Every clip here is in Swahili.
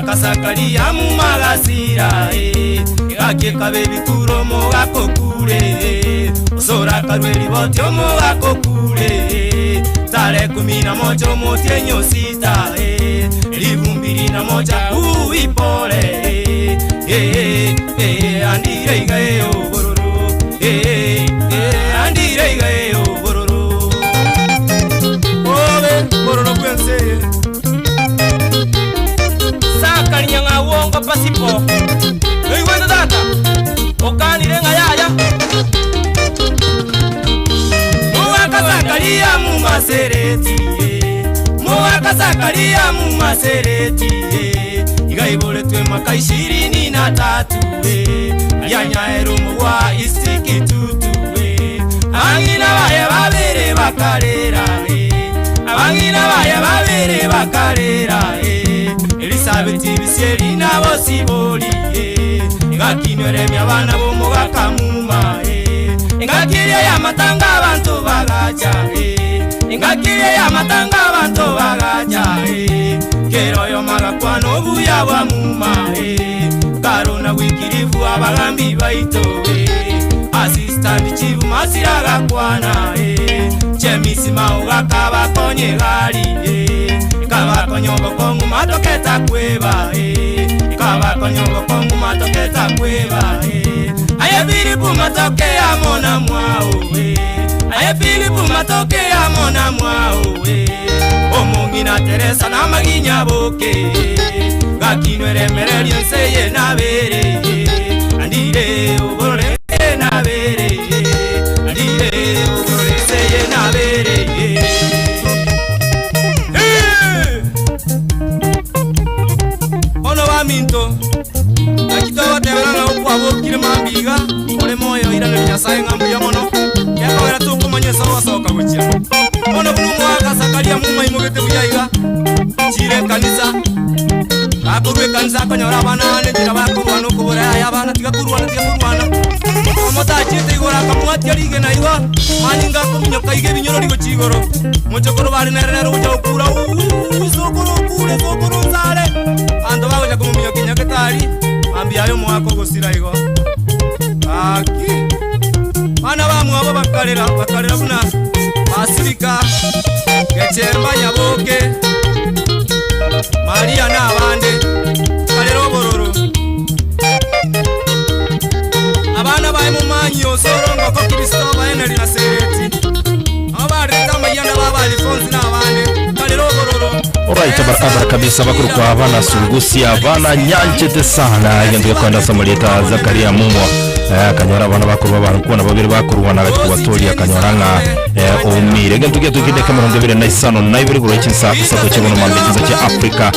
Muakasakalia mumagasira Gake kabebi kuro mugakokure Osora karweli bote mugakokure Tare 11 motenyo sita Livumbiri na moja uipole Andire igae obororo Andire igae obororo Obe bororo kwense Saka nyanga wongo pasipo Iwendo data Okanire ngayaya Muakasakalia mumasereti Muakasakalia mumasereti Igaibole twe maka 23 Yanyaero mwa istiki tutu Angina baya babere bakarera Abangina baya babere bakarera Elizabeth bisieri nabo siboli Ngakinwere myabana bo mugakamuma Ngakirie ya matanga abantu bagacha Ngakirie ya matanga abantu bagacha Kero yo magakwano buya bwa muma Karona wikirivu abagambi baito Assistant chief masiraga kwana Chemisi mauga kaba konye gari Kaba konyongo kongu matoketa kweba Kaba konyongo kongu matoketa kweba Aye Filipu matoke ya mona mwao Aye Filipu matoke ya mona mwao Omongi na Teresa na maginya boke Gakinwere mereli nseye na bere Andire uborore na bere Andire uborore nseye na bere Ono wa minto Akitoa tebera na ukwa bokire mambiga Ole moyo irane nyasaye ngambu ya mono Yakawera tuko manyesa wasoka guchira Ono bunu Muakasakalia muma imogete buyaiga Chire kanisa Akubwe kanisa kanyora abana njira bakurwana ukubura yabana tigakurwana Amota chite igora kamwati arige na iwa Maninga kuminyoka ige binyoro ligo chigoro Mochokoro bari nerere uja ukura Sokoro kure sokoro sare Ando bawe kuminyoka kinyaketari Ambiayo mwako gusira igo Aki Mana bamu abo bakarera buna Asirika Gechemba nyaboke Maria na abande Kalero bororo Abana bae mu manyi osorongo ko Kristo baeneri na sereti Abareta mayana baba Alfonso na abande Kalero bororo Alright, barabara kabisa bakuru kwa abana sungusia abana nyanchete sana Yenduye kwenda Samarieta Zakaria Mumo Kanyora abana bakuru babantu kubona babiri bakurwana gati kubatoria kanyoranga umire gentugiye tukide kamera ndebere na isano na ibiri guro cyinsa isato cyebono mambekiza cya Africa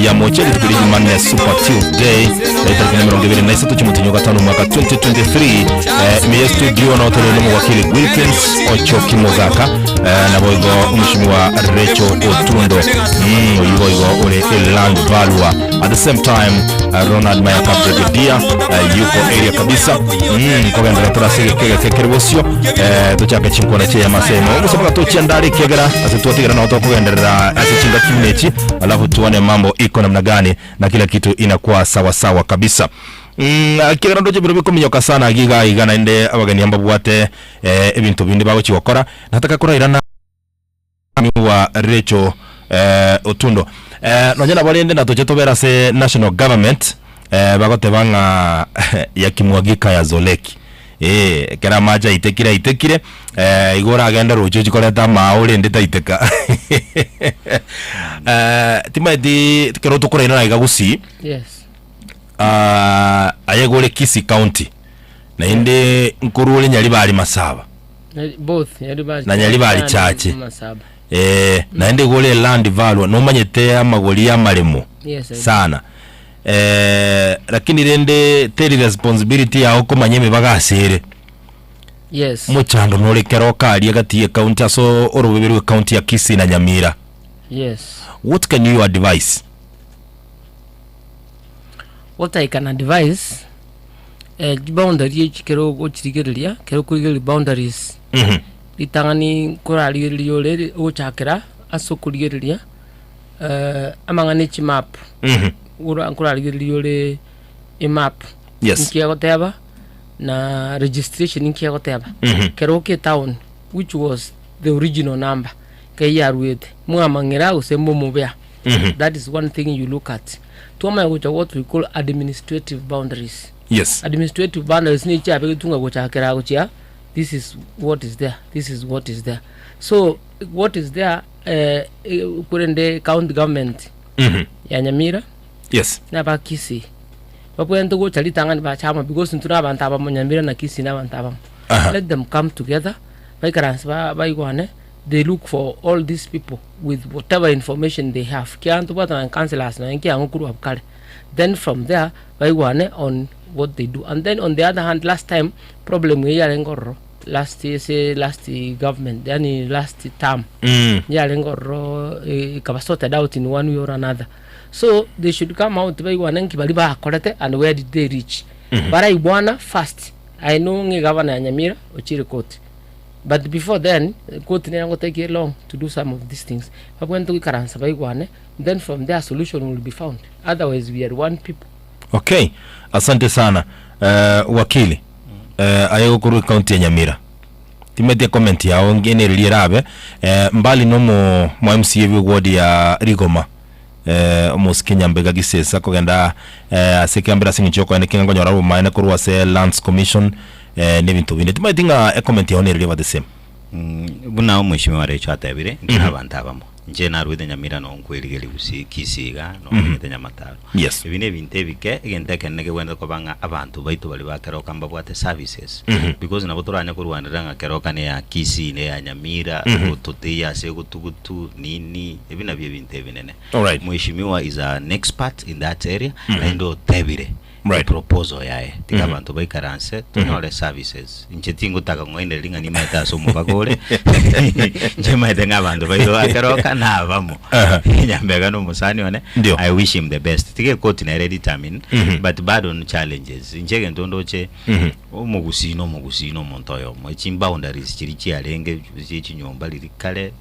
ya mocheli tukiri Jumanne Super Tuesday tariki numero ndebere na isato cyumutinyo gatanu mwaka 2023 miye studio na hotel no wakili Wilkins Ochoki Mozaka na boygo umushimi wa Recho Otundo uyigo ore Eland Valua at the same time Ronald Mayaka Brigadier yuko area kabisa kwa gendera turasige kekeribosyo tuchaka chinkona cye yamasemo musabaka tuchiandari kegera asituatigera na utoko gendera asichinga kimechi alafu tuone mambo iko namna gani na kila kitu inakuwa sawa sawa kabisa. Kigera ndoje biro bikomyoka sana giga igana inde abagani amba bwate ebintu bindi bago chikokora nataka kurahirana wa Recho Otundo nonyana balende na toche tobera se national government bagote banga ya kimwagika ya Zoleki kera maja itekire igora agenda rojo chikoreta maule ndeta iteka timaidi kero tokora ina igagusi yes ayegole KISII county na inde nkurule nyali bali masaba both nyali bali chache na inde gole land value no manyete amagoli ya maremo sana lakini rende teri responsibility ya uko manyeme bagasere yes muchando norekero kali agati county aso orobeberwe county ya KISII na Nyamira yes what can you advise? What I can advise boundary chikero ochirigeria kero kurigeri boundaries litangani koraliyo le ochakera aso kurigeria amangane chimap nkurarigiriole map nkia goteba na registration nkia goteba keroke town which was the original number kayarwete mwamangira usembo mubya. That is one thing you look at. Toma what we call administrative boundaries. Yes. Administrative boundaries ni cha betunga gocha kera gocha. This is what is there. This is what is there. So what is there kurende county government ya Nyamira. Yes. Na ba KISII. Bakwenda gocha litangani ba chama because ntuna abantu aba Nyamira na KISII na abantu aba. Let them come together. Ba igwane. They look for all these people with whatever information they have. Then from there, on what they do. And then on the other hand, last time, problem last government, then last term, sorted out in one way or another. So they should come out and where did they reach? But I wanna first. I know Governor Nyamira Ochiri Court. But before then, court will take long to do some of these things. But when we can answer, then from there, solution will be found. Otherwise, we are one people. Okay, asante sana. Wakili, ayokuru county ya Nyamira. Timetia comment ya ongene lirabe. Mbali nomo MCA ward ya Rigoma. Muskinya mbega gisesa kugenda sekambira singichoko ene kinga ngonyora rumaine kuruwa se Lands Commission. Nebintu bine timatinga comment ya onere the same buna mheshimiwa Recho atabire nk'abantu abamo nje narwide Nyamira no nkwirigeli KISII no ngete Nyamataro. Yes, ebine binte bike egente kenege wenda ko banga abantu baitu bali bakeroka mbabwate services because nabo turanya ku Rwanda nga keroka ne ya KISII ne ya Nyamira utoteya se gutugutu nini ebina bye binte binene. All right, mheshimiwa is an expert in that area ndo tebire. Right. Proposal yae tika bantu baikaranse tunole services nchetingo taka ngoende linga ni meta so mubagole njema edenga bantu bayo akaroka na abamo nyambega no musani one. I wish him the best tike court na ready determine but bad on challenges njege ndondoche omugusino montoyo mo chimboundaries chirichi alenge chinyomba lirikale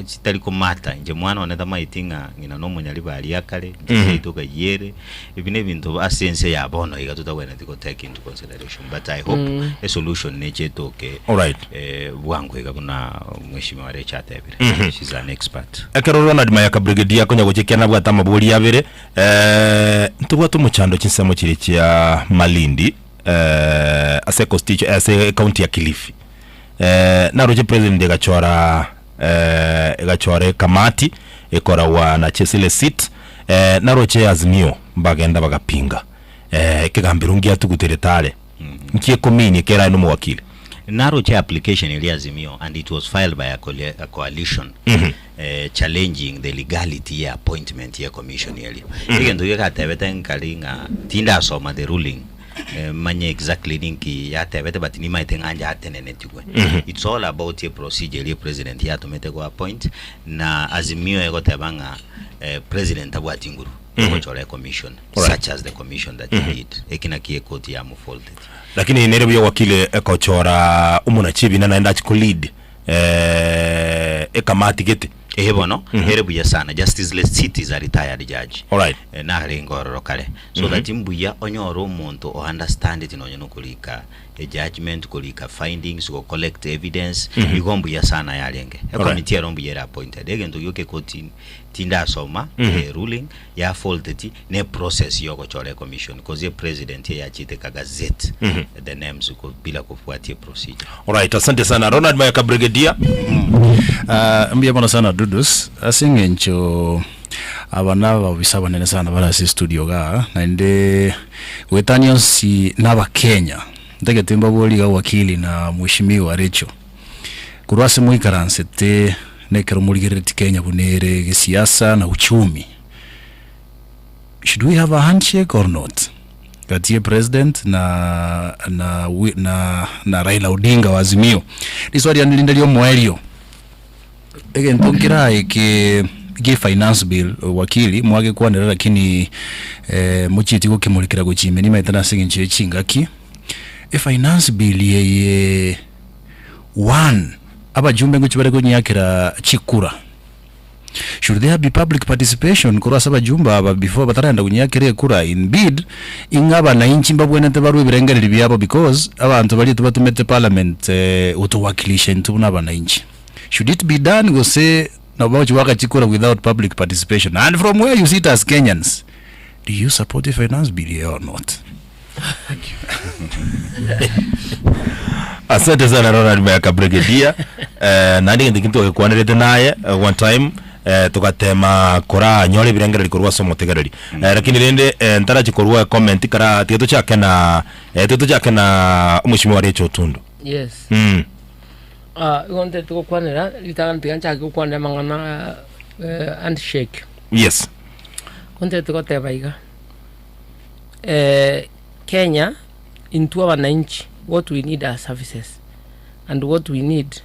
chitaliko mata nje mwana wanenda maitinga ngina no munyali bali yakale nditoka yere ibine bintu asense ya bono igatuta wena tiko take into consideration but I hope a solution neche toke. All right, bwangu igabuna mheshimiwa Recho atabire. She's an expert. Ekero Ronald Mayaka brigadier konya gochekiana bwata mabuli yabere ntubwa tumuchando chinsemo chiri ya Malindi ase constituency ase county ya Kilifi na roje president egachora kamati ekora wa na chesile seat na roje Azimio bagenda bagapinga kigambirungi atuguteretale nkie komini kera no mwakili naro cha application ili Azimio and it was filed by a coalition challenging the legality ya appointment ya commission yali igendo yakatebeta nkalinga tinda soma the ruling manye exactly ninki yatebete but ni maitenganja atenene tikwe. It's all about a procedure president ya tumete go appoint na Azimio egotebanga president abwatinguru kochora commission such as the commission that you did ekina kie koti ya mufolded lakini nerebo ya wakile ekochora umuna chibi na naenda chiko lead ekamati gete bono herebuya sana justice less cities a retired judge. All right, na ringoro kale so that imbuya onyoro umuntu o understand it no kulika a judgment kulika findings go collect evidence igombuya sana yalenge a committee rombuya appointed egento yoke koti tinda soma ruling ya faulty ne process yoko chole commission because the president ya chite gazette the names ko bila kufuatia procedure. All right, asante sana Ronald Mayaka brigadier. Mbia bona sana Dudus asingencho abana babisaba nene sana bala si studio ga na inde wetanyo si naba Kenya ndege temba boli ga wakili na mheshimiwa Recho kurwase muikaranse te nekero muligireti Kenya bunere gisiasa na uchumi. Should we have a handshake or not? Katie president na Raila Odinga wa Azimio liswali anilinda lyo mwaelio again tokira ke finance bill wakili mwage kwanera lakini muchiti ko kemulikira go chime ni maitana singinche chingaki finance bill ye one abajumbe ngo chibare ko nyakira chikura should there be public participation kura saba jumba aba before bataranda kunyakire kura in bid ingaba na inchi mbabwenete baru birengereri byabo because abantu bali tubatumete parliament utuwakilisha ntuna bana inchi. Should it be done go say nabachi wakachikura without public participation? And from where you sit as Kenyans, do you support the finance bill or not? Asante sana Ronald Mayaka Brigadier. Nandi ngikinto kwanirete naye one time tukatema kora nyole birengera likorwa somo tegarari. Lakini rende ntara chikorwa comment kara tieto chake na umushimwa wa Otundo. Yes. Ngonte tukwanira litanga chake kwanira mangana handshake. Yes. Ngonte tukoteba iga. Kenya into our wananchi, what we need are services, and what we need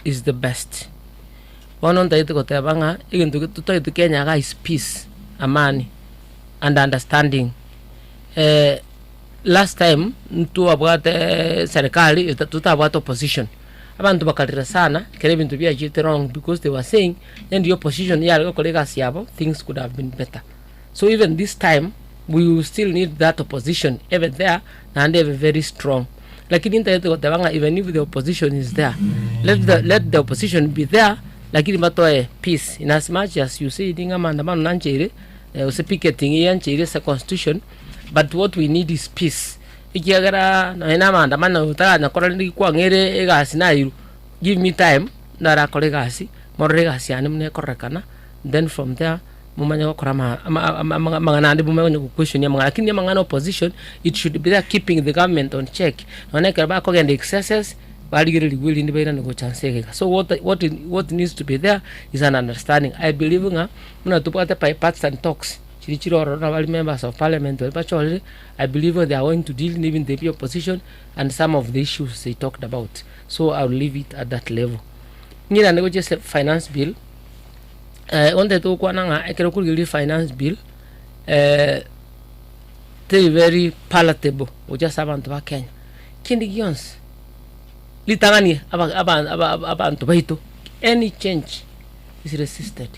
is the best. One on the Kotebanga, even to Kenya is peace, amani, and understanding. Last time to about serikali to about opposition. Abantu bakalira sana, kerebin to be a wrong because they were saying and the opposition things could have been better. So even this time we will still need that opposition even there and they are very strong. Like in the even if the opposition is there, let the opposition be there. Like in the peace, in as much as you say maandamano nanchire, picketing yanchire a constitution, but what we need is peace. Ikiagara na maandamano utana korani kwa ngere egasi na iru. Give me time na ra kolegasi, moregasi animne korekana. Then from there mumanya korama mangana ande mumanya question ya mangana lakini mangana opposition it should be there keeping the government on check. Oneka ba ko gende excesses baligere will in the go chance. So what needs to be there is an understanding. I believe nga muna tupata by parts and talks chirichiro or members of parliament I believe they are going to deal even the opposition and some of the issues they talked about. So I'll leave it at that level. Ngira nego just finance bill on the to kwana ekero kuri finance bill very palatable o just abantu ba Kenya kindi gions litangani abantu baito any change is resisted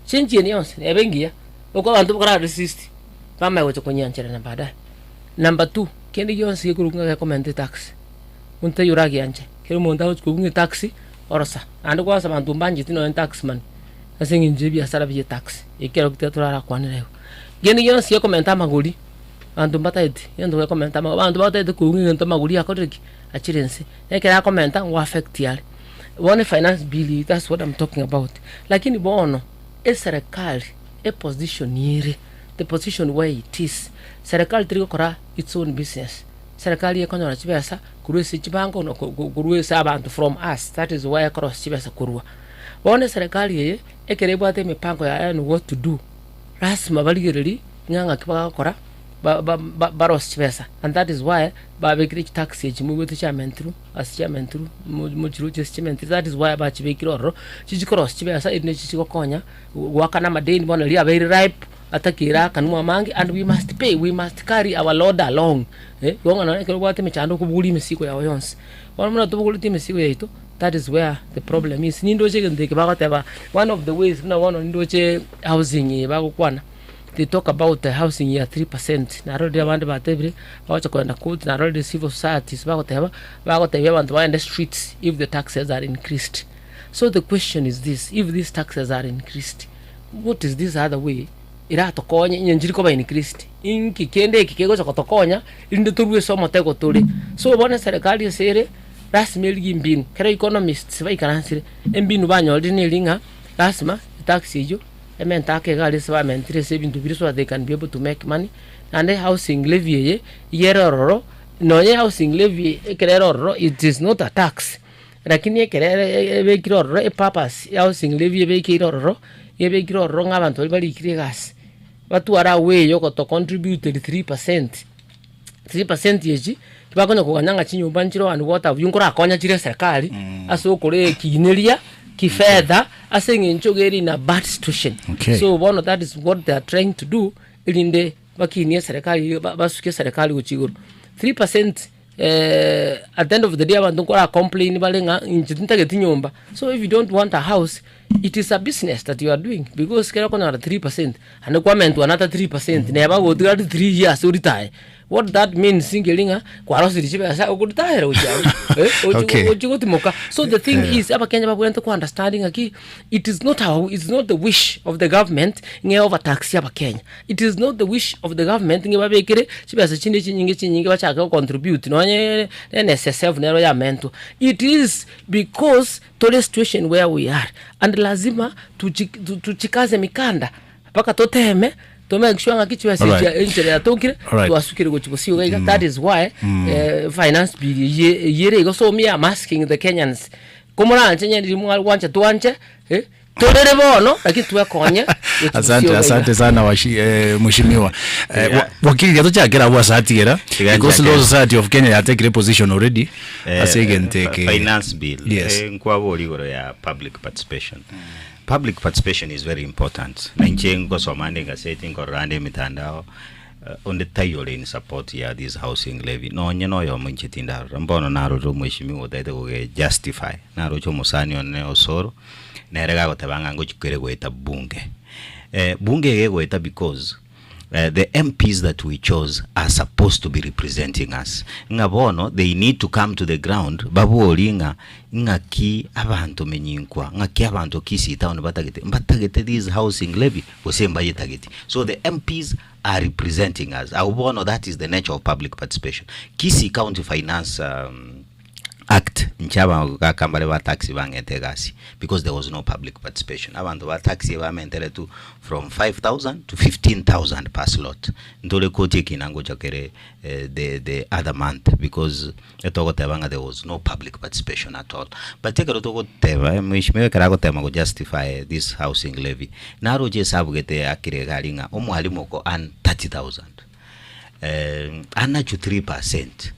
change ni yons ebengia uko abantu bakara resist kama yote kwenye nchera na baadaye. Number 2 kindi gions yekurunga comment tax unta yuragi anche kero monda ukunga tax orosa ando kwa sabantu mbanje tino tax man asingi njibi asara bije tax ikero kitetura kwanire geni gions ye comment maguri andu mbataiti yendo we comment andu mbataiti kunga nto maguri akoriki achirense ekera comment wa affect yale one finance bill. That's what I'm talking about. Lakini bono serikali position yire the position where it is serikali triko kora its own business. Serikali yekono na chibesa kurusi chibango no kurusi abantu from us. That is why cross chibesa kurua bono serikali ye ekerebo ate mipango ya and what to do rasma baligeri nganga kibaka kora baros chibesa, and that is why babekiri tax ejimu to chairman through as chairman through mujiru just chairman. That is why bachibekiro chichikros chibesa idne chichikokonya wakana madeni bono lia very ripe atakira kanwa mangi, and we must pay, we must carry our load along yonga na kero bwate mechando kubuli misiko ya yonse bono muna tubuli misiko ya ito. That is where the problem is. Nindo che ndeke bakateba one of the ways na one nindo che housing bakukwana. They talk about the housing year 3%. Na already abantu batebre bacha kwenda court na already civil societies bakoteba abantu in the streets if the taxes are increased. So the question is this: if these taxes are increased, what is this other way? Ira tokonya injiri ko ba increased. Inki kende kikego cha tokonya inde turwe somo tego tuli. So bona serikali sere rasmi ligimbin kera economists ba ikaransire embinu banyoldi ni linga rasma tax yo ementake gali swa mentre sebintu biru so they can be able to make money. And the housing levy yeroro no ye housing levy ekerero it is not a tax, lakini ekerere ebekiroro e purpose housing levy ebekiroro ebekiroro ngabantu bali kirigas batu ara we yo to contribute 3% yeji bakonya kuganyanga chinyumba nchiro and what have yunkora akonya chire serikali aso kore kineria kifedha asengi nchogeri na bad situation. Okay. So one of that is what they are trying to do ilinde bakinie serikali basuke serikali uchiguru 3% at the end of the day abantu kora complain balenga inchitinta getinyumba. So if you don't want a house it is a business that you are doing because kera kona 3% and kwa mentu another 3% never go to 3 years to retire. What that means singelinga kwa rosi richibe sa ukutahera uchigo. So the thing is aba Kenya bakwenda ku understanding aki it is not the wish of the government nge overtax aba Kenya. It is not the wish of the government nge babekere chibasa chinyingi bachaka contribute no NSSF nero ya mento. It is because to the situation where we are and lazima tuchikaze mikanda paka toteme to make sure nga kichwa sija enjere atokire tuasukire gochibosiyo gaiga. That is why finance bill yere go. So me am asking the Kenyans komora nyenye ndimwa wancha tuanche torere bono lakini tuwakonya. Asante sana mheshimiwa wakili yato chakera wa satira because law society of Kenya take position already as again take finance bill nkwa boli goro ya public participation. Public participation is very important. Nanchengo somande nga setting ko rande mitandao on the tayo in support ya this housing levy. No nyeno yo mchitinda rambono naro ro mheshimiwa dede go justify naro cho musani one osoro na erega go tabanga ngo chikere go eta bunge. Bunge go eta because the MPs that we chose are supposed to be representing us. Ngabono, they need to come to the ground. Babu olinga ngaki abantu menyinkwa ngaki abantu KISII town batagete this housing levy osemba yetagete. So the MPs are representing us. Awono, that is the nature of public participation. KISII County Finance Act nchaba kambale ba taxi bangetegasi because there was no public participation. Abantu ba taxi ba mentere to from 5,000 to 15,000 per slot. Ndole koti kinango chakere the other month because etoko tebanga there was no public participation at all. But take toko teba mheshimiwa karago tema go justify this housing levy. Naro je sabugete akire galinga omwalimu ko an 30,000. Anacho 3%.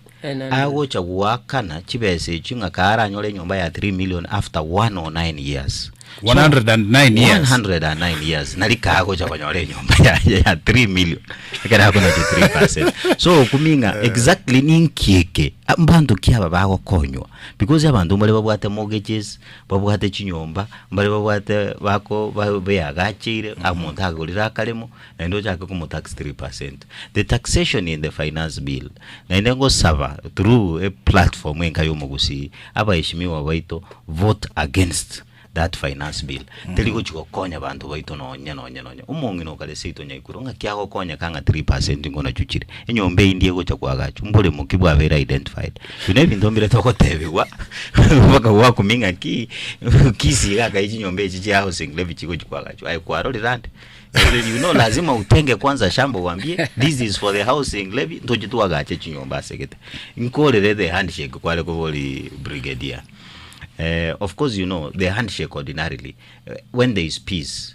Ago chagwakana chibese chinga kara nyole nyomba ya 3 million after 109 years. 109 years. 109 years. Nalika ago chakonyole nyomba ya 3 million. Ekara kuna 3%. So kuminga exactly ninkieke abantu kiaba bago konywa because abantu mbale babwate mortgages, babwate chinyomba, mbale babwate bako bayagachire amuntu agolira kalemo na ndo chake ku tax 3%. The taxation in the finance bill na inengo sava through a platform enkayo mugusi abayishimiwa baito vote against that finance bill. Teliko chikokonya bantu baito nonya umongi no kale seito nyaikuro nga kyako konya kanga 3% ngona chuchire enyombe indie go chakwagacho mbole mukibwa very identified tunebi ndombire toko tebewa baka wa kuminga KISII ga ichinyombe ichi housing levy chiko chikwagacho ai kwaro lirande. You know lazima utenge kwanza shamba uambie this is for the housing levy ndojitu agache chinyomba sekete nkole the handshake kwale ko boli brigadier. Of course, you know, the handshake ordinarily, when there is peace,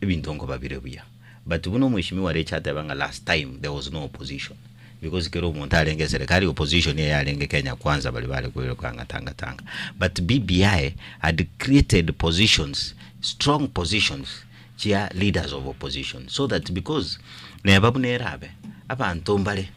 ebintongo babirebuya. But uno mheshimiwa Richard Abanga last time, there was no opposition. Because kero montalenge serikali opposition ya alenge Kenya kwanza balibale kwelo kanga tanga. But BBI had created positions, strong positions, chia leaders of opposition. So that because nebabu nerabe, abantu mbale,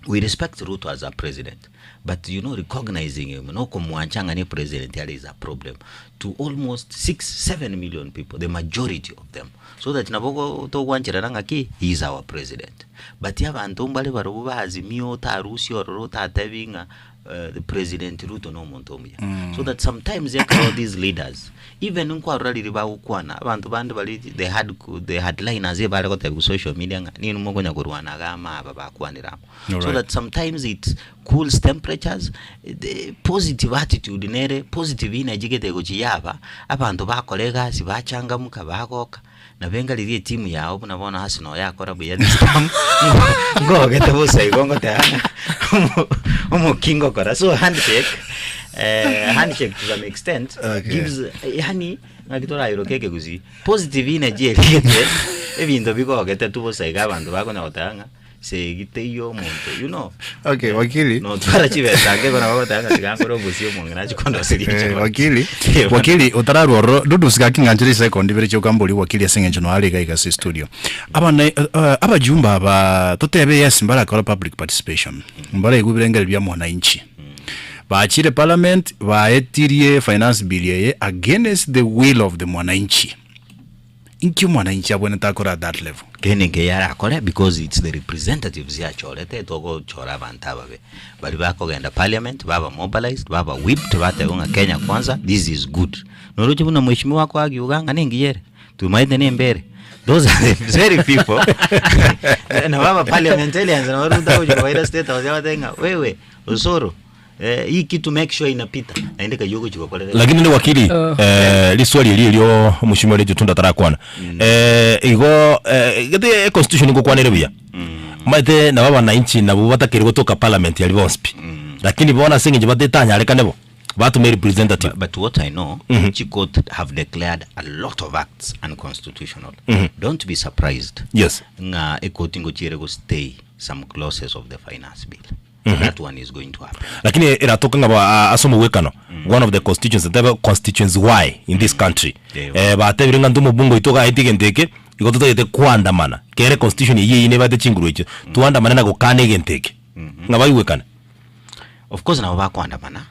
we respect Ruto as a president. But you know, recognizing him, no kumwanchanga ni president is a problem to almost 6-7 million people, the majority of them. So that nabogo to wanchiranga ki he is our president. But yaba antombale baruba azimio ta rusi or ta tavinga the president Ruto no montomia. So that sometimes they call these leaders even nkwa rally riba ukwana abantu bandi bali they had liners e bale ko te social media ni numongo nyakurwana gama baba kwanira. So that sometimes it cools temperatures, the positive attitude nere positive energy gete go chiyaba abantu bakolega sibachanga muka bagoka na benga liri timu yao bunabona hasino yakora buya this time ngo gete busa igongo te omo kingo kora. So handshake to some extent gives yani ngakitora irokeke guzi positive energy elete ebindo biko gete tubusa igabantu bakona otanga se giteyo monto, you know. Okay, wakili. No twara chibesa ke kona bakotanga sigangoro busio mongena chikondo serie. Wakili utararu oro dudu sigakinga njiri second bere chokamboli wakili asengenjo no ali ga KISII studio. Aba jumba aba totebe yes mbala kola public participation. Mbala igubirengera bya mwana inchi. baachire parliament baetirie finance bill ye against the will of the mwananchi. Inki mwananchi abone takora at that level. Kene ke yara akole because it's the representatives ya cholete togo chora bantaba be. Bali bako genda parliament baba mobilized baba whipped bate unga Kenya kwanza. This is good. Noruchi buna mheshimiwa wako agi uganga ningiyere. Tumaide ni mbere. Those are the very people. Na baba parliamentarians na waruda uji kwa state house yawatenga wewe usoro hii kitu make sure inapita naendeka yuko chiko kwa lakini ni wakili li swali lilio mheshimiwa letu Tunda tarakwana igo gete constitution iko kwa nerebia maite na baba na inchi na bubata kiri gotoka parliament ya libonspi lakini bona singe bateta reka nebo batu me representative. But what I know, Chikot have declared a lot of acts unconstitutional. Don't be surprised. Yes. Nga ekotingo chirego stay some clauses of the finance bill. That one is going to happen. Lakini iratoka ngaba asomo wekano. One of the constitutions why in this country. Bate biringa ndumo bungo itoka itigenteke igototo yete kuandamana. Kere constitution ye ine bate chinguru echo. Tuandamana na gokane genteke. Ngaba iwekana. Of course na waba kuandamana.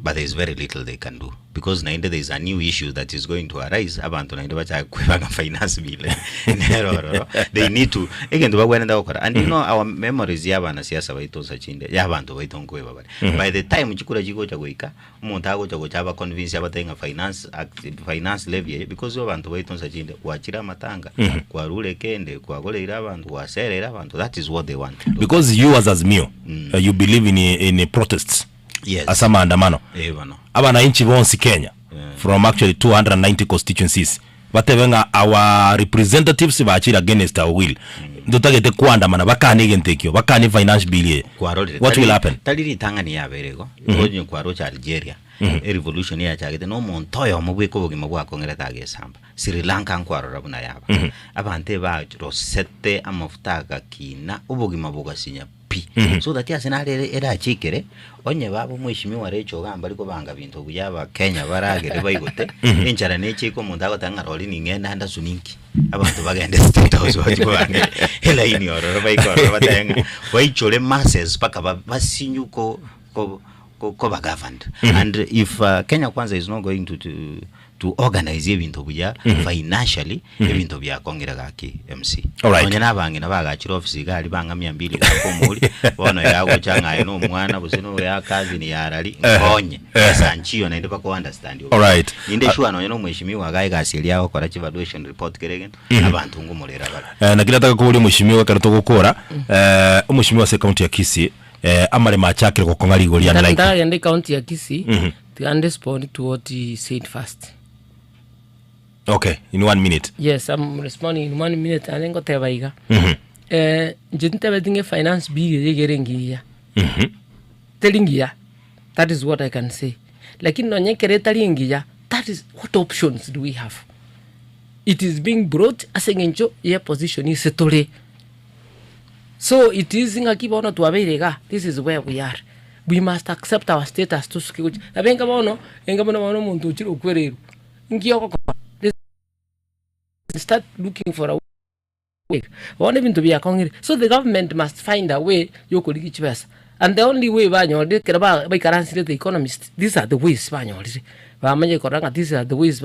But there is very little they can do because nainde there is a new issue that is going to arise abantu nainde bacha kwebanga finance bill they need to again to bagwenda okora and you know our memories yabana siasa baitosa chinde yabantu baitonko babale by the time chikura chiko chagoika umuntu ago chaba convince abatenga finance levy because abantu baitonsa chinde wachira matanga kwa rule kende kwa golera abantu waserera abantu that is what they want because you as Mio you believe in protests. Yes. Asa maandamano. Abana inchi bonsi Kenya. From actually 290 constituencies. Batebenga our representatives baachira against our will. Ndotagete kuandamana bakani gentekyo bakani finance bill. What will happen? Taliri tangani ya berego. Ngoje kwa rocha Algeria. Revolution ya chagete no montoyo mubweko bogima bwa kongera tage samba. Sri Lanka nkwaro rabuna yaba. Abante ba rosette amofutaga kina ubogima bogasinya. So that ya senare era chikere onye babo mwishimiwa recho gamba liko banga bintu buyaba Kenya baragere bayigote enchara nechiko mundago tanga roli ningenda handa suninki abantu bagende state house bajibanga hela ini oro bayikoro batenga bayichole masses paka basinyuko ko governed and if Kenya kwanza is not going to organize ebintu buya financially ebintu bya kongera gaki MC onye nabange nabagachira office gali banga 200 bakomuli bono yago changa no mwana busino ya kazi ni yarali onye sanchiyo naende bako understand all right inde sure no no mweshimiwa gaye gasili yao kora evaluation report keregen abantu ngumulera bala na kila taka kubuli mweshimiwa karato gukora mweshimiwa se county ya KISII amale machakire ko kongali goli yana like that and county ya KISII to respond to what he said first. Okay, in 1 minute. Yes, I'm responding in 1 minute and then go tebaiga. Jintebe dinge finance bill yegerengia. Telingia. That is what I can say. Lakini no nyekere talingia. That is what options do we have? It is being brought as engencho ye position is setole. So it is ngakibono tuaberega. This is where we are. We must accept our status to skill. Abenga bono muntu chiro kwereru. Ngiyoko start looking for a way. Want even to be a congregation. So the government must find a way you could reach best. And the only way by currency the economists. These are the ways Spanish. These are the ways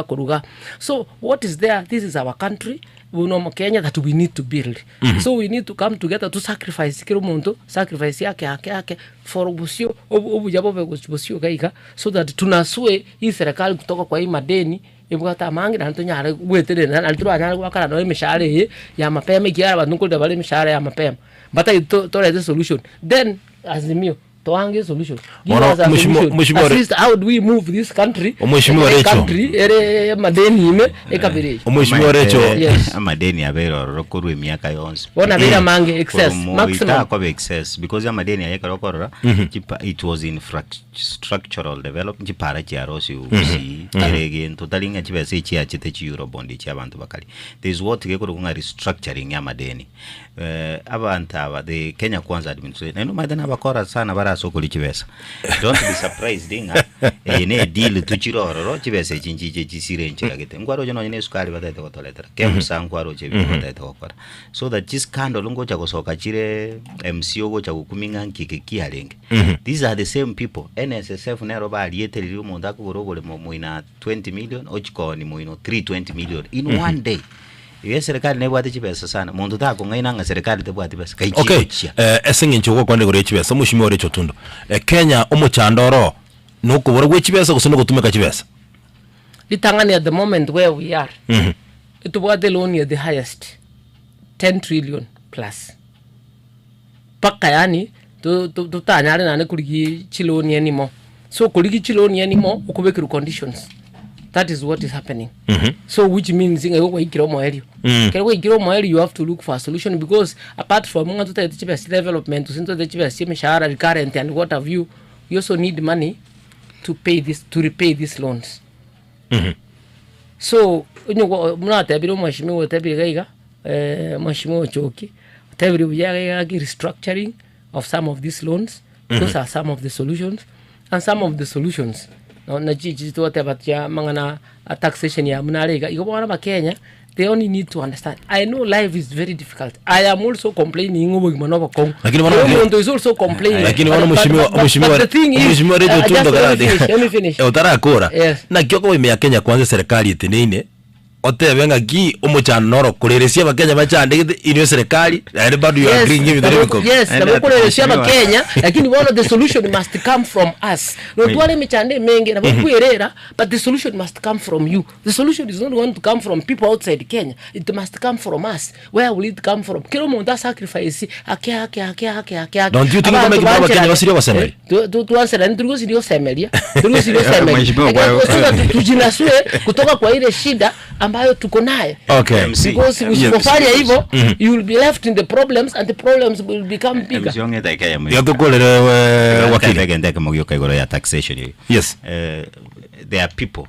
kuruga. So what is there? This is our country. Kenya that we need to build. So we need to come together to sacrifice sacrifice yake for busio busio gaika so that tunasue hii serikali kutoka kwa hii madeni ibwata mangi na ntonyare gwetere na nturo nyare gwakara no imishare ya mapema ikiara bantu bale imishare ya mapema but I to the solution then Azimio toange solution assist how do we move this country ere madeni ime ekabiri mheshimiwa Recho madeni abero rokuru miaka yonse ona bila mange excess maximum kwa excess because madeni ayeka rokoro it was in structural development para chiarosi usi erege totalinga chibese chia chite chi eurobond chi abantu bakali there is what gekoro kunga restructuring ya madeni abantu aba the Kenya Kwanza administration no madeni abakora sana bara sokoli chibesa don't be surprised inga ne deal tuchiroro chibese chinjije chisire nchiragete ngwaro jono nyine sukari batete kotoletera kemusangwaro chebi batete kokora so that this scandal ngo cha kosoka chire MCO go cha kukuminga nkike kialenge these are the same people NSSF nero balieteriri umuntu akugorogole muina 20 million ochiko ni muino 320 million in one day. Iyo serikali nebwate chibesa sana muntu tako ngainanga serikali tebwate besa kaichi. Okay, esengincho ko kwande gore chibesa mushimi ore Otundo. Kenya omuchandoro nuko bora gwe chibesa kusino kutumeka chibesa. Litangani at the moment where we are. Itubwate loan ya the highest 10 trillion plus. Paka yani tutanyare nane kuligi chiloni anymore. So kuligi chiloni anymore ukubekira conditions. That is what is happening. So which means you have to look for a solution because apart from development to recurrent and what have you also need money to pay this to repay these loans. So Ochoki restructuring of some of these loans. Those are some of the solutions, and some of the solutions na jiji to whatever ya mangana taxation ya munarega iko bana ba Kenya. They only need to understand. I know life is very difficult. I am also complaining ngobo manova kong. Lakini wana is also complaining. Lakini wana mheshimiwa Radio Otundo garade. Let me finish. Utarakora. Na kyoko ime Kenya kwanza serikali itenine. Otebenga gi omuchanoro kuleresia bakenya bachandegete ino serikali everybody you agree give the record. Yes, na kuleresia bakenya lakini one of the solution must come from us. No twale michande menge na kuerera but the solution must come from you. The solution is not going to come from people outside Kenya. It must come from us. Where will it come from? Kilo monda sacrifice ake. Don't you think kama kibaba Kenya wasiri wasemeli? Tu answer ndio sio semelia. Ndio sio semelia. Tujinasue kutoka kwa ile shida ambayo tuko naye. Okay. Because usipofanya hivyo you will be left in the problems and the problems will become bigger. Taxation. Yes. There are people,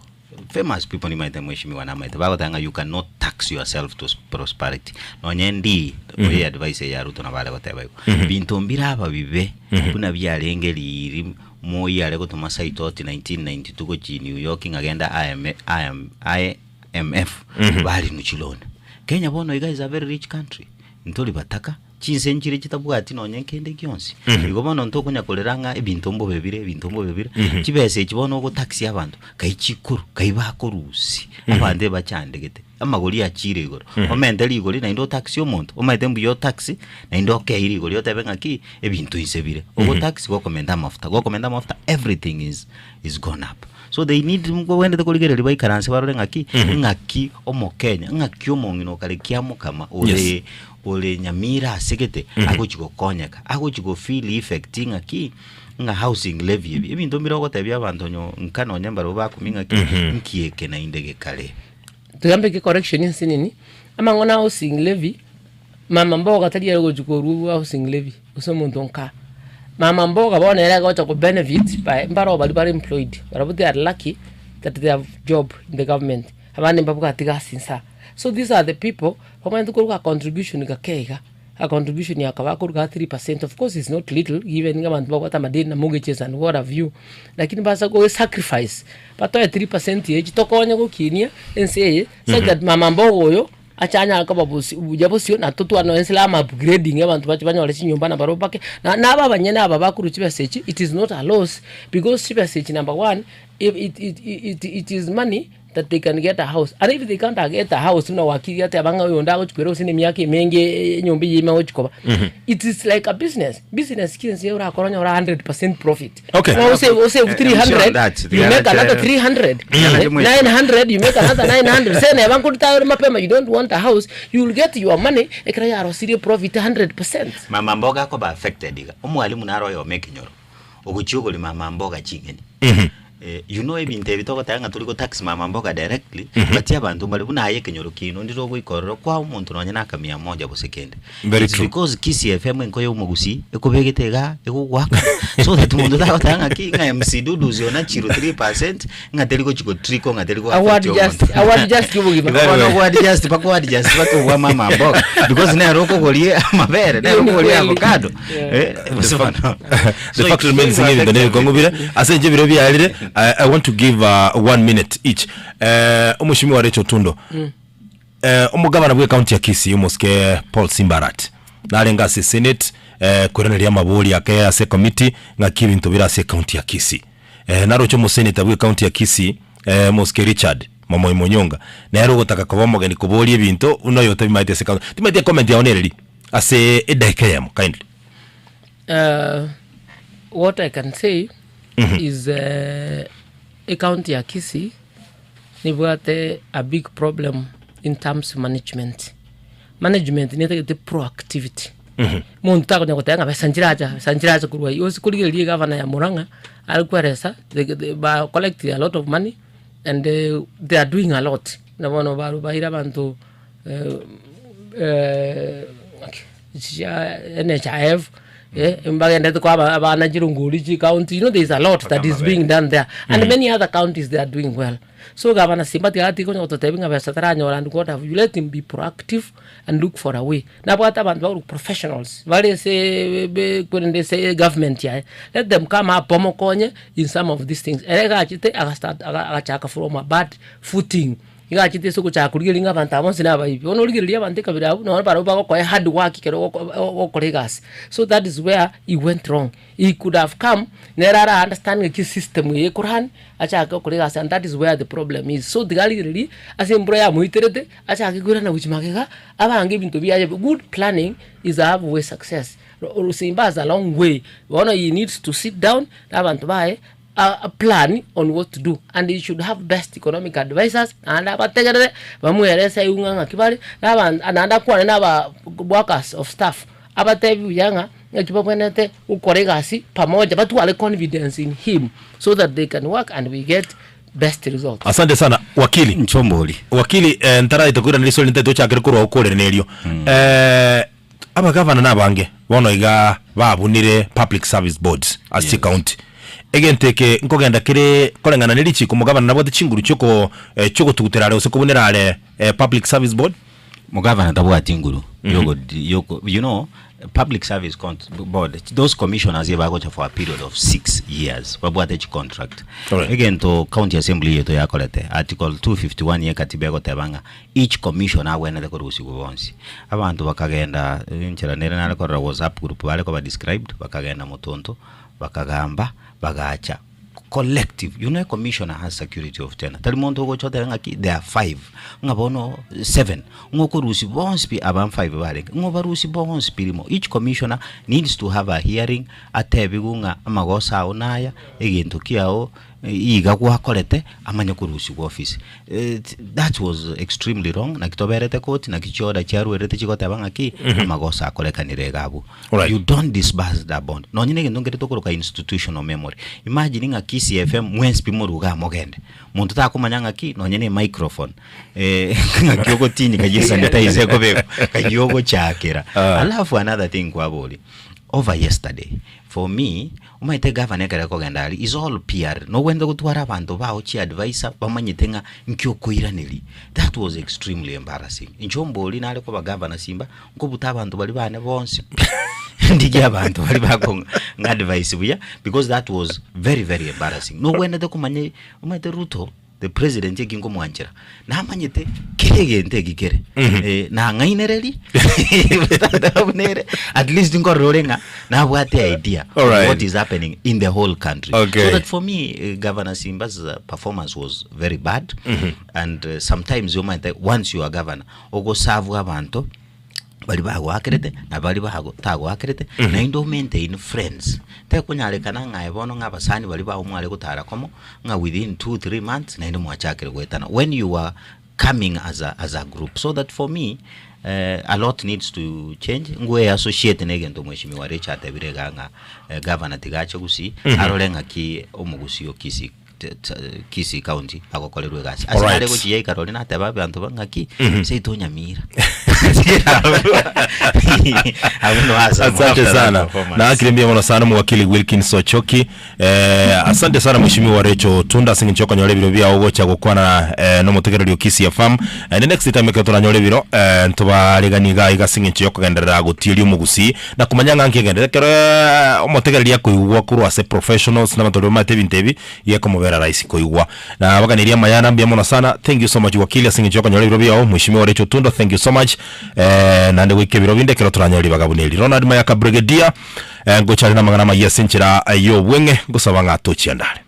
famous people ni maite mheshimiwa na maite bagotanga you cannot tax yourself to prosperity. No nyendi we advice ya Ruto na bale batebayo. Bintu mbira aba bibe buna byarengeri moyi ale gutuma saitoti 1992 go New York ngagenda IMF bali nuchilona. Kenya bono you guys is a very rich country. Ntoli bataka chinsenjire kitabwati nonye kende kyonsi. Igo bono ntoko nyakoleranga ebintombo bebire kibese kibono go taxi abantu kaichikuru kaibakorusi abande bachandegete amagoli achire igoro omendeli igori na indo taxi omuntu omaidembu yo taxi na indo keiri igori otebenga ki ebintu isebire ogo taxi go komenda mafuta everything is gone up. So they need wende the koligere libai karanse barore ngaki omo Kenya ngaki omongino kale kiamo kama ole nyamira segete agochiko konyaka agochiko feel effect ngaki nga housing levy ebintu mirogo tebya abantu nyo nkano nyambaro bakuminga nkieke na indege kale tugambe ki correction insinini amangona housing levy mama mboga tali yego chikoru housing levy usomuntu nka mama mboga bona era gocha ko benefit by mbaro bali employed but they are lucky that they have job in the government abane mbabuka tiga sinsa. So these are the people who want to go a contribution ga kega a contribution ya kawa kuruka 3%. Of course it's not little given nga bantu bakota madeni na mortgages and what have you, lakini basa go sacrifice pato 3% ye chitokonya go kinia ense so that mama mbogo yo achanya akababusi ujabosio na toto ano enselama upgrading abantu bachi banyole chinyumba na barobake na aba banyene aba bakuru chibasechi. It is not a loss because chibasechi number one, if it is money that they can get a house, and if they can't get a house na wakiri ate abanga yonda ochipero sine miyake menge nyumbi yima ochikoba. It is like a business kinse ora koronya ora 100% profit. Okay. Now say 300 you make another 300 900 you make another 900 say na banku tayo mapema you don't want a house you will get your money ekaya ro serious profit 100%. Mama mboga ko ba affected iga omwalimu naro yo make nyoro oguchugo li mama mboga chigeni. You know ebinte bitoko tanga tuliko tax mama mboga directly but abantu bali bunaye kenyoro kino ndiro go ikororo kwa umuntu nonye naka 100 bo second. It's because KISII FM enko yo mugusi ekobegitega ekugwaka so that umuntu tanga ki nga MC dudu ziona chiro 3% ngateliko chiko triko ngateliko award just kibugiba award just bako wa mama mboga because na roko golie mabere na roko golie avocado the fact remains in the name kongubira asenje biro byalire I want to give 1 minute each. Umushimiwa Rachel Otundo. Umugabana bwe county ya KISII umuske Paul Simbarat. Nalenga se Senate kureneria mabuli yake ase committee ngakiri ntobira ase county ya KISII. Narocho mu senator bwe county ya KISII muske Richard Momo Imonyonga. Na yaro gotaka kubomo gani kuboli ebinto unoyote bimaite ase county. Timaite comment ya onereri ase edekeyam kindly. What I can say is a county ya KISII nibwate a big problem in terms of management. Management ni the proactivity. Muntu tako nyakotanga basanjiraja kurwa yosi kuligeli governor ya Muranga alikuwa ba collect a lot of money and they are doing a lot. Na bono baru bahira bantu NHIF mbagenda kwa abana jirunguri county, you know, there is a lot that is being done there, and many other counties they are doing well. So governor Simbati ati ko nyoto tebinga besatara nyola and what have you, let him be proactive and look for a way. Na bwata bantu professionals vale se kunde se government ya, let them come up pomokonye in some of these things. Erega achite agachaka from a bad footing. Iga chite soko cha kurigelinga abantu abonse nabayibi ono rigelia abantu kabira no baro bako kwa hard work kero okolegas. So that is where he went wrong. He could have come nerara understanding the system ye Quran acha okolegas, and that is where the problem is. So the gallery as embroya muiterete acha akigura na wichimagega abange bintu biaje. Good planning is a halfway success. Simba is a long way. One he needs to sit down abantu bae a plan on what to do, and you should have best economic advisors and abategere bamueresa yunga kibali and kwa na workers of staff abatevi yanga yakipopwenete ukoregasi pamoja but wale confidence in him so that they can work and we get best results. Asante sana wakili Nchomboli. Wakili ntara itakura niso nteto chakere kurwa ukore neryo. Aba governor nabange bono iga babunire public service boards as county. Egenteke nkogenda kire kolengana nilichi kumugabana nabo chinguru cyoko tuguterare ose kubunirare public service board mugabana tabwa tinguru yoko you know public service board, those commissioners yeba for a period of 6 years babwate chi contract. Again to county assembly yeto yakolete article 251 ye katiba yako tebanga each commissioner wena de korusi kubonsi abantu bakagenda inchera nere nale ko WhatsApp group bale ko ba described bakagenda mutonto bakagamba bagacha collective, you know, a commissioner has security of 10. Talimonto go chote ngaki there are 5. Ngabono 7. Ngoko rusi bonsi abam 5 bale. Ngoba rusi bonsi pirimo. Each commissioner needs to have a hearing atebigunga amagosa onaya egento kiao iga kwa kolete amanya kurusi ku office. That was extremely wrong. Nakitoberete court nakichoda charu erete chikota bangaki amagosa koleka niregabu. You don't disburse that bond. No nyine ngongere tokoroka institutional memory. Imagine nga KISII FM mwensi pimuruga mogende. Muntu takumanyanga ki no nyine microphone. Ngakiyoko tini kajisa sanitize ko beko. Kajiyoko chakera. Alafu another thing kwa boli. Over yesterday, for me, umaite governor kare kogendali is all PR. No wendo gutwara abantu bao chi advisor bamanyitenga nkyo kuiranili. That was extremely embarrassing. Inchomboli nale ko governor Simba ngo butabantu bali bane bonse. Ndije abantu bali bako ngadvice buya because that was very very embarrassing. No wendo de kumanye umaite Ruto the president yegingo mwanjira na manyete kirege gikere na ngainereli at least ngorenga na bwate idea of what is happening in the whole country. So that for me Governor Simba's performance was very bad. And sometimes you might once you are governor ogo serve abantu bali bago akrete na bali bago tago akrete na indo maintain friends te kunyale kana nga ebono nga basani bali bago mwale gutara komo nga within 2-3 months na indo mwachakire gwetana when you are coming as a group. So that for me a lot needs to change. Ngwe associate negento mweshimiwa Richard Ebirega nga governor tigacho gusi arolenga ki omugusio KISII county akokolerwe gasi asinale go chiye Carolina tababe antu bangaki seito nyamira Asante sana. Na akilimbia mwana sana mwakili Wilkins Ochoki. Asante sana mheshimiwa Recho Tunda singichoka nyole biro bya ogocha gukwana no mutegerero KISII FM. The next time ketora nyole biro ntubariganiga igasingichoka gendera gutiri umugusi na kumanyanga nkigendera kero umutegerero kuigwa kuru ase professionals na matoro mate bintebi yeko mubera rais kuigwa na baganiria mayana mbia mwana sana. Thank you so much wakili singichoka nyole biro bya mheshimiwa Recho Tunda. Thank you so much. Na ndi wike biro binde kero turanyoli bagabuneli Ronald Mayaka Brigadier ngochari na magana mayesenchira ayo bwenge gusaba ngatochi andale.